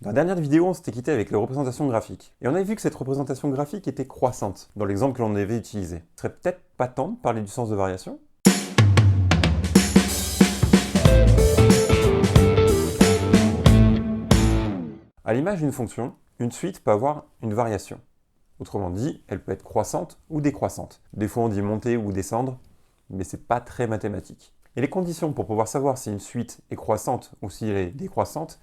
Dans la dernière vidéo, on s'était quitté avec la représentation graphique. Et on avait vu que cette représentation graphique était croissante, dans l'exemple que l'on avait utilisé. Ce serait peut-être pas temps de parler du sens de variation? À l'image d'une fonction, une suite peut avoir une variation. Autrement dit, elle peut être croissante ou décroissante. Des fois on dit monter ou descendre, mais c'est pas très mathématique. Et les conditions pour pouvoir savoir si une suite est croissante ou si elle est décroissante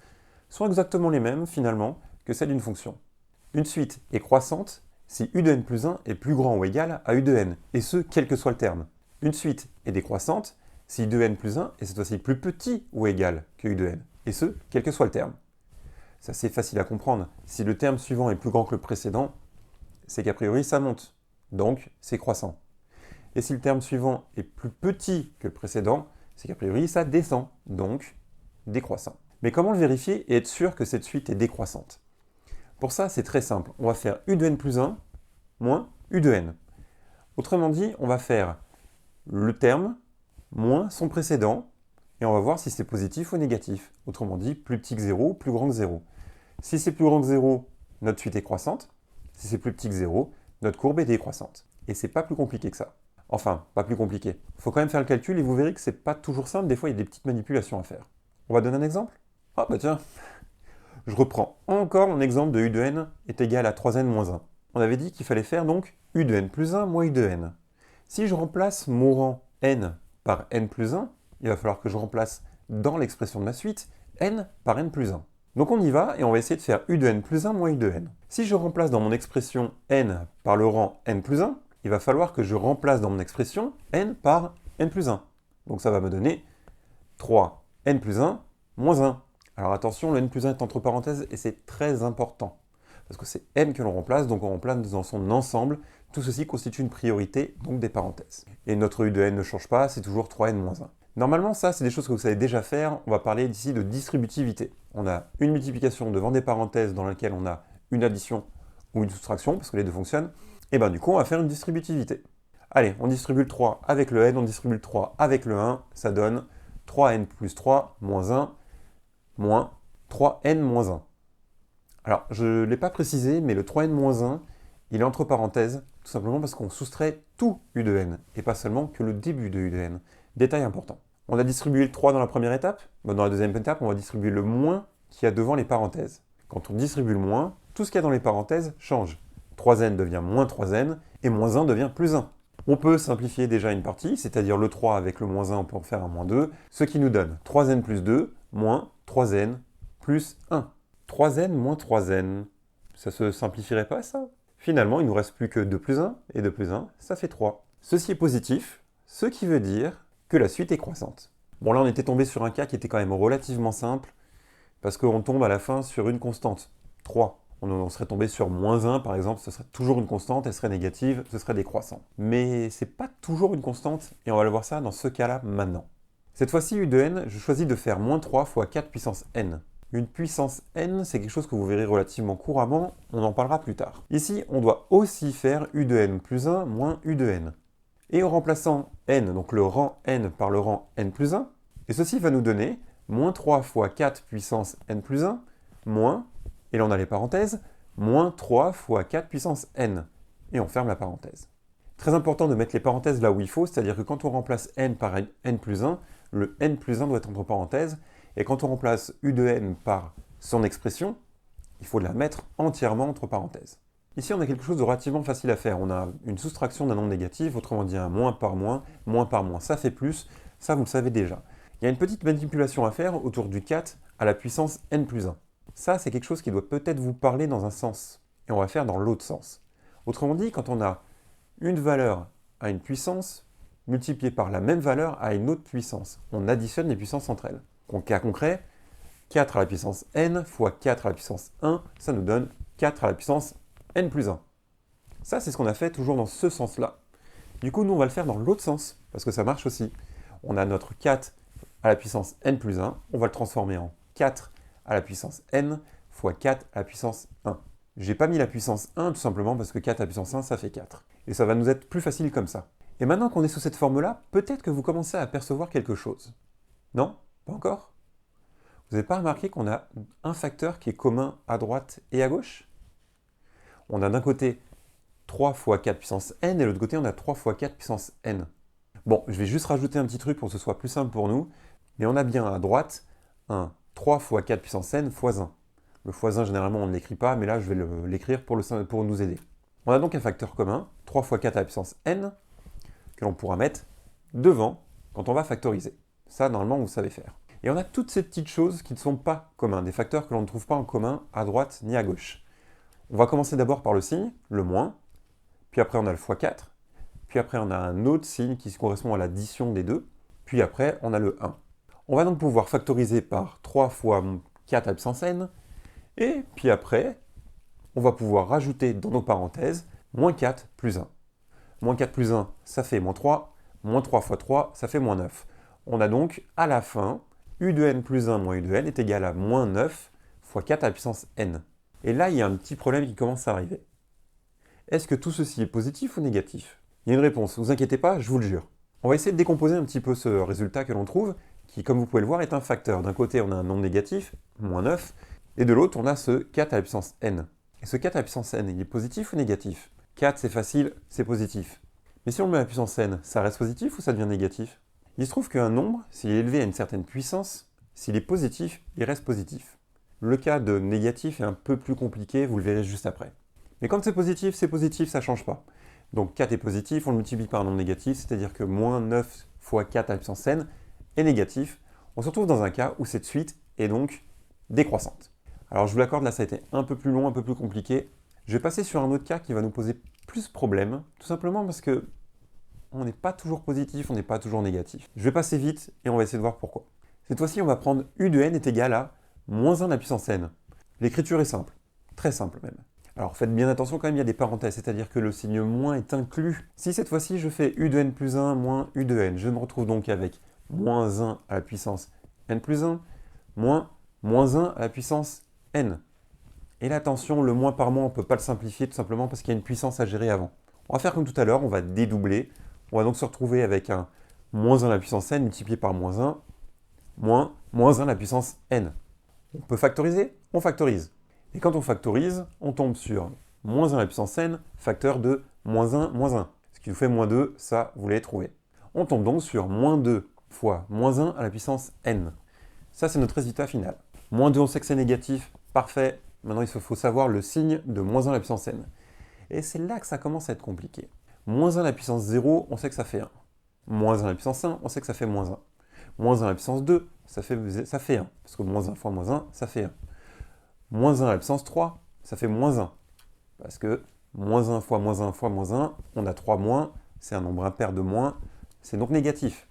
sont exactement les mêmes, finalement, que celles d'une fonction. Une suite est croissante si u de n plus 1 est plus grand ou égal à u de n, et ce, quel que soit le terme. Une suite est décroissante si u de n plus 1 est cette fois-ci plus petit ou égal que u de n, et ce, quel que soit le terme. C'est assez facile à comprendre. Si le terme suivant est plus grand que le précédent, c'est qu'a priori ça monte, donc c'est croissant. Et si le terme suivant est plus petit que le précédent, c'est qu'a priori ça descend, donc décroissant. Mais comment le vérifier et être sûr que cette suite est décroissante? Pour ça, c'est très simple. On va faire u de n plus 1 moins u de n. Autrement dit, on va faire le terme moins son précédent, et on va voir si c'est positif ou négatif. Autrement dit, plus petit que 0 ou plus grand que 0. Si c'est plus grand que 0, notre suite est croissante. Si c'est plus petit que 0, notre courbe est décroissante. Et c'est pas plus compliqué que ça. Enfin, pas plus compliqué. Il faut quand même faire le calcul et vous verrez que c'est pas toujours simple. Des fois, il y a des petites manipulations à faire. On va donner un exemple? Ah bah tiens, je reprends encore mon exemple de u de n est égal à 3n moins 1. On avait dit qu'il fallait faire donc u de n plus 1 moins u de n. Si je remplace mon rang n par n plus 1, il va falloir que je remplace dans l'expression de ma suite n par n plus 1. Donc on y va et on va essayer de faire u de n plus 1 moins u de n. Si je remplace dans mon expression n par le rang n plus 1, il va falloir que je remplace dans mon expression n par n plus 1. Donc ça va me donner 3n plus 1 moins 1. Alors attention, le n plus 1 est entre parenthèses et c'est très important. Parce que c'est n que l'on remplace, donc on remplace dans son ensemble. Tout ceci constitue une priorité, donc des parenthèses. Et notre u de n ne change pas, c'est toujours 3n moins 1. Normalement, ça, c'est des choses que vous savez déjà faire. On va parler ici de distributivité. On a une multiplication devant des parenthèses dans laquelle on a une addition ou une soustraction, parce que les deux fonctionnent. Et bien du coup, on va faire une distributivité. Allez, on distribue le 3 avec le n, on distribue le 3 avec le 1, ça donne 3n plus 3 moins 1 moins 3n moins 1. Alors, je ne l'ai pas précisé, mais le 3n moins 1, il est entre parenthèses, tout simplement parce qu'on soustrait tout u de n, et pas seulement que le début de u de n. Détail important. On a distribué le 3 dans la première étape. Dans la deuxième étape, on va distribuer le moins qu'il y a devant les parenthèses. Quand on distribue le moins, tout ce qu'il y a dans les parenthèses change. 3n devient moins 3n, et moins 1 devient plus 1. On peut simplifier déjà une partie, c'est-à-dire le 3 avec le moins 1, on peut en faire un moins 2, ce qui nous donne 3n plus 2 moins 3n plus 1. 3n moins 3n, ça se simplifierait pas ça? Finalement, il ne nous reste plus que 2 plus 1, et 2 plus 1, ça fait 3. Ceci est positif, ce qui veut dire que la suite est croissante. Bon là, on était tombé sur un cas qui était quand même relativement simple, parce qu'on tombe à la fin sur une constante, 3. On serait tombé sur moins 1, par exemple, ce serait toujours une constante, elle serait négative, ce serait décroissant. Mais c'est pas toujours une constante, et on va le voir ça dans ce cas-là maintenant. Cette fois-ci, u de n, je choisis de faire moins 3 fois 4 puissance n. Une puissance n, c'est quelque chose que vous verrez relativement couramment, on en parlera plus tard. Ici, on doit aussi faire u de n plus 1 moins u de n. Et en remplaçant n, donc le rang n par le rang n plus 1, et ceci va nous donner moins 3 fois 4 puissance n plus 1, moins, et là on a les parenthèses, moins 3 fois 4 puissance n. Et on ferme la parenthèse. Très important de mettre les parenthèses là où il faut, c'est-à-dire que quand on remplace n par n plus 1, le n plus 1 doit être entre parenthèses, et quand on remplace u de n par son expression, il faut la mettre entièrement entre parenthèses. Ici, on a quelque chose de relativement facile à faire. On a une soustraction d'un nombre négatif, autrement dit un moins, ça fait plus, ça vous le savez déjà. Il y a une petite manipulation à faire autour du 4 à la puissance n plus 1. Ça, c'est quelque chose qui doit peut-être vous parler dans un sens, et on va faire dans l'autre sens. Autrement dit, quand on a une valeur à une puissance multipliée par la même valeur à une autre puissance, on additionne les puissances entre elles. Cas concret, 4 à la puissance n fois 4 à la puissance 1, ça nous donne 4 à la puissance n plus 1. Ça, c'est ce qu'on a fait toujours dans ce sens-là. Du coup, nous, on va le faire dans l'autre sens, parce que ça marche aussi. On a notre 4 à la puissance n plus 1, on va le transformer en 4 à la puissance n fois 4 à la puissance 1. J'ai pas mis la puissance 1 tout simplement parce que 4 à la puissance 1, ça fait 4. Et ça va nous être plus facile comme ça. Et maintenant qu'on est sous cette forme-là, peut-être que vous commencez à apercevoir quelque chose. Non? Pas encore? Vous n'avez pas remarqué qu'on a un facteur qui est commun à droite et à gauche? On a d'un côté 3 fois 4 puissance n, et de l'autre côté, on a 3 fois 4 puissance n. Bon, je vais juste rajouter un petit truc pour que ce soit plus simple pour nous, mais on a bien à droite un 3 fois 4 puissance n fois 1. Le fois 1, généralement, on ne l'écrit pas, mais là, je vais l'écrire pour nous aider. On a donc un facteur commun, 3 fois 4 à la puissance n, que l'on pourra mettre devant quand on va factoriser. Ça, normalement, vous savez faire. Et on a toutes ces petites choses qui ne sont pas communs, des facteurs que l'on ne trouve pas en commun à droite ni à gauche. On va commencer d'abord par le signe, le moins, puis après on a le x4, puis après on a un autre signe qui correspond à l'addition des deux, puis après on a le 1. On va donc pouvoir factoriser par 3 fois 4 à la puissance n, et puis après, on va pouvoir rajouter dans nos parenthèses moins 4 plus 1. Moins 4 plus 1, ça fait moins 3, moins 3 fois 3, ça fait moins 9. On a donc à la fin, u de n plus 1 moins u de n est égal à moins 9 fois 4 à la puissance n. Et là, il y a un petit problème qui commence à arriver. Est-ce que tout ceci est positif ou négatif? Il y a une réponse, ne vous inquiétez pas, je vous le jure. On va essayer de décomposer un petit peu ce résultat que l'on trouve, qui, comme vous pouvez le voir, est un facteur. D'un côté, on a un nombre négatif, moins 9, et de l'autre, on a ce 4 à la puissance n. Et ce 4 à la puissance n, il est positif ou négatif? 4, c'est facile, c'est positif. Mais si on le met à la puissance n, ça reste positif ou ça devient négatif? Il se trouve qu'un nombre, s'il est élevé à une certaine puissance, s'il est positif, il reste positif. Le cas de négatif est un peu plus compliqué, vous le verrez juste après. Mais quand c'est positif, ça ne change pas. Donc 4 est positif, on le multiplie par un nombre négatif, c'est-à-dire que moins 9 fois 4 à la puissance n est négatif. On se retrouve dans un cas où cette suite est donc décroissante. Alors je vous l'accorde, là ça a été un peu plus long, un peu plus compliqué. Je vais passer sur un autre cas qui va nous poser plus problème, tout simplement parce que on n'est pas toujours positif, on n'est pas toujours négatif. Je vais passer vite et on va essayer de voir pourquoi. Cette fois-ci, on va prendre u de n est égal à moins 1 à la puissance n. L'écriture est simple, très simple même. Alors faites bien attention quand même, il y a des parenthèses, c'est-à-dire que le signe moins est inclus. Si cette fois-ci je fais u de n plus 1 moins u de n, je me retrouve donc avec moins 1 à la puissance n plus 1 moins 1 à la puissance n. Et là, attention, le moins par moins, on ne peut pas le simplifier tout simplement parce qu'il y a une puissance à gérer avant. On va faire comme tout à l'heure, on va dédoubler. On va donc se retrouver avec un moins 1 à la puissance n multiplié par moins 1, moins 1 à la puissance n. On peut factoriser? On factorise. Et quand on factorise, on tombe sur moins 1 à la puissance n, facteur de moins 1. Ce qui nous fait moins 2, ça, vous l'avez trouvé. On tombe donc sur moins 2 fois moins 1 à la puissance n. Ça, c'est notre résultat final. Moins 2, on sait que c'est négatif, parfait. Maintenant, il faut savoir le signe de moins 1 à la puissance n. Et c'est là que ça commence à être compliqué. Moins 1 à la puissance 0, on sait que ça fait 1. Moins 1 à la puissance 1, on sait que ça fait moins 1. Moins 1 à la puissance 2, ça fait 1. Parce que moins 1 fois moins 1, ça fait 1. Moins 1 à la puissance 3, ça fait moins 1. Parce que moins 1 fois moins 1 fois moins 1, on a 3 moins, c'est un nombre impair de moins, c'est donc négatif.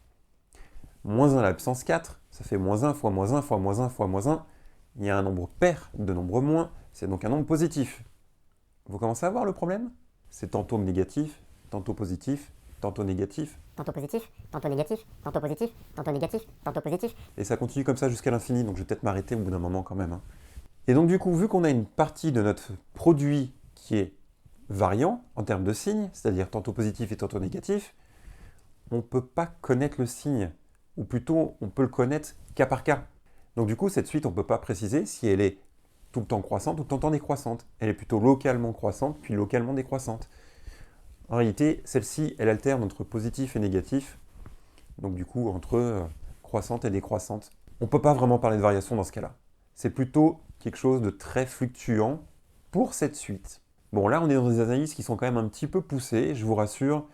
Moins 1 à la puissance 4, ça fait moins 1 fois moins 1 fois moins 1 fois moins 1. Il y a un nombre pair de nombres moins, c'est donc un nombre positif. Vous commencez à voir le problème? C'est tantôt négatif, tantôt positif, tantôt négatif. Tantôt positif, tantôt négatif, tantôt positif, tantôt négatif, tantôt positif. Et ça continue comme ça jusqu'à l'infini, donc je vais peut-être m'arrêter au bout d'un moment quand même. Et donc du coup, vu qu'on a une partie de notre produit qui est variant en termes de signes, c'est-à-dire tantôt positif et tantôt négatif, on ne peut pas connaître le signe, ou plutôt on peut le connaître cas par cas. Donc du coup, cette suite, on ne peut pas préciser si elle est tout le temps croissante ou tout le temps décroissante. Elle est plutôt localement croissante, puis localement décroissante. En réalité, celle-ci, elle alterne entre positif et négatif, donc du coup, entre croissante et décroissante. On ne peut pas vraiment parler de variation dans ce cas-là. C'est plutôt quelque chose de très fluctuant pour cette suite. Bon, là, on est dans des analyses qui sont quand même un petit peu poussées, je vous rassure.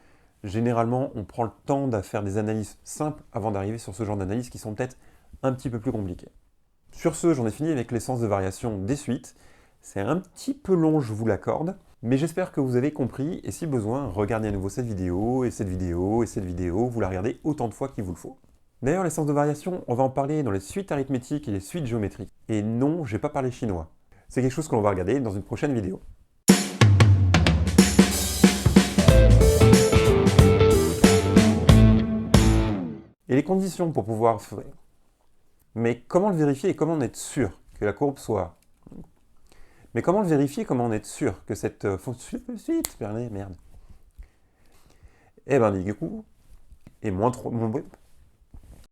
Généralement, on prend le temps de faire des analyses simples avant d'arriver sur ce genre d'analyses qui sont peut-être un petit peu plus compliquées. Sur ce, j'en ai fini avec l'essence de variation des suites. C'est un petit peu long, je vous l'accorde, mais j'espère que vous avez compris, et si besoin, regardez à nouveau cette vidéo, et cette vidéo, et cette vidéo, vous la regardez autant de fois qu'il vous le faut. D'ailleurs, l'essence de variation, on va en parler dans les suites arithmétiques et les suites géométriques. Et non, je ne vais pas parler chinois. C'est quelque chose que l'on va regarder dans une prochaine vidéo. Et les conditions pour pouvoir... Mais comment le vérifier et comment en être sûr que la courbe soit... Mais comment le vérifier et comment en être sûr que cette fonction... Merde. Eh ben, du coup... Et moins 3...